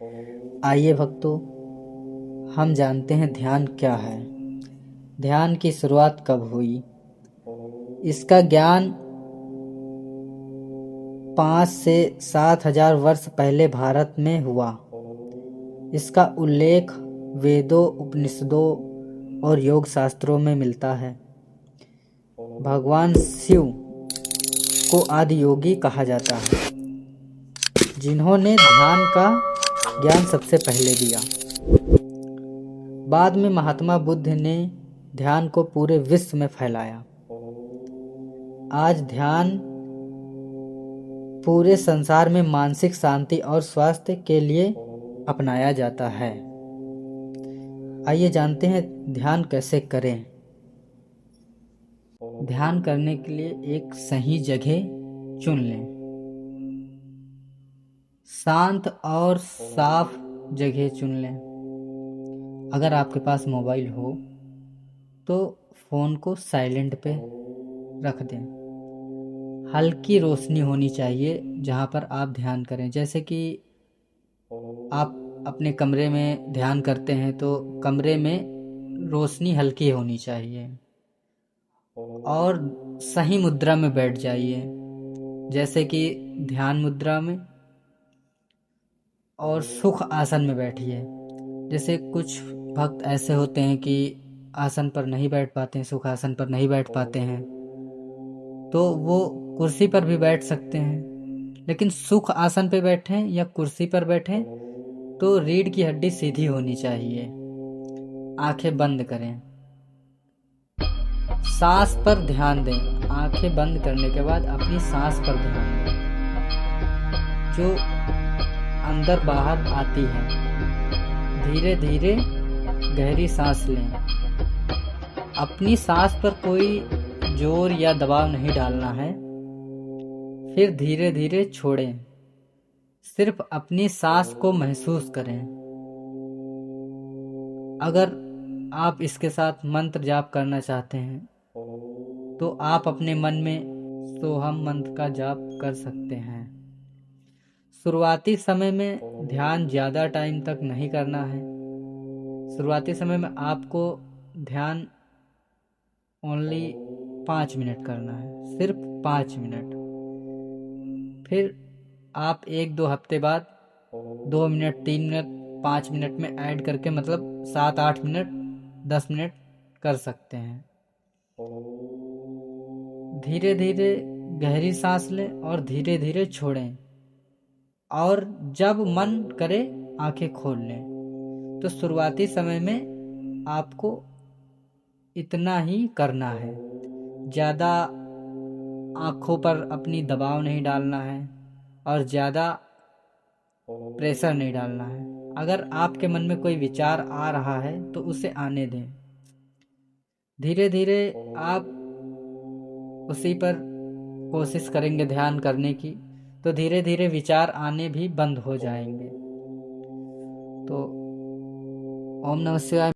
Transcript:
आइए भक्तों, हम जानते हैं ध्यान क्या है। ध्यान की शुरुआत कब हुई। इसका ज्ञान 5 से 7 हजार वर्ष पहले भारत में हुआ। इसका उल्लेख वेदों, उपनिषदों और योग शास्त्रों में मिलता है। भगवान शिव को आदि योगी कहा जाता है, जिन्होंने ध्यान का ज्ञान सबसे पहले दिया। बाद में महात्मा बुद्ध ने ध्यान को पूरे विश्व में फैलाया। आज ध्यान पूरे संसार में मानसिक शांति और स्वास्थ्य के लिए अपनाया जाता है। आइए जानते हैं ध्यान कैसे करें। ध्यान करने के लिए एक सही जगह चुन लें। शांत और साफ जगह चुन लें। अगर आपके पास मोबाइल हो तो फ़ोन को साइलेंट पे रख दें। हल्की रोशनी होनी चाहिए जहाँ पर आप ध्यान करें। जैसे कि आप अपने कमरे में ध्यान करते हैं तो कमरे में रोशनी हल्की होनी चाहिए और सही मुद्रा में बैठ जाइए, जैसे कि ध्यान मुद्रा में, और सुख आसन में बैठिए। जैसे कुछ भक्त ऐसे होते हैं कि आसन पर नहीं बैठ पाते हैं, सुख आसन पर नहीं बैठ पाते हैं, तो वो कुर्सी पर भी बैठ सकते हैं। लेकिन सुख आसन पे बैठें या कुर्सी पर बैठें तो रीढ़ की हड्डी सीधी होनी चाहिए। आंखें बंद करें। सांस पर ध्यान दें। आंखें बंद करने के बाद अपनी सांस पर ध्यान दें, जो अंदर बाहर आती है। धीरे धीरे गहरी सांस लें। अपनी सांस पर कोई जोर या दबाव नहीं डालना है। फिर धीरे धीरे छोड़ें। सिर्फ अपनी सांस को महसूस करें। अगर आप इसके साथ मंत्र जाप करना चाहते हैं तो आप अपने मन में सोहम मंत्र का जाप कर सकते हैं। शुरुआती समय में ध्यान ज़्यादा टाइम तक नहीं करना है। शुरुआती समय में आपको ध्यान ओनली 5 मिनट करना है, सिर्फ 5 मिनट। फिर आप 1-2 हफ्ते बाद 2 मिनट, 3 मिनट, 5 मिनट में ऐड करके मतलब 7-8 मिनट, 10 मिनट कर सकते हैं। धीरे धीरे गहरी सांस लें और धीरे धीरे छोड़ें, और जब मन करे आंखें खोल लें। तो शुरुआती समय में आपको इतना ही करना है। ज़्यादा आँखों पर अपनी दबाव नहीं डालना है और ज़्यादा प्रेशर नहीं डालना है। अगर आपके मन में कोई विचार आ रहा है तो उसे आने दें। धीरे धीरे आप उसी पर कोशिश करेंगे ध्यान करने की, तो धीरे धीरे विचार आने भी बंद हो जाएंगे। तो ओम नमः शिवाय।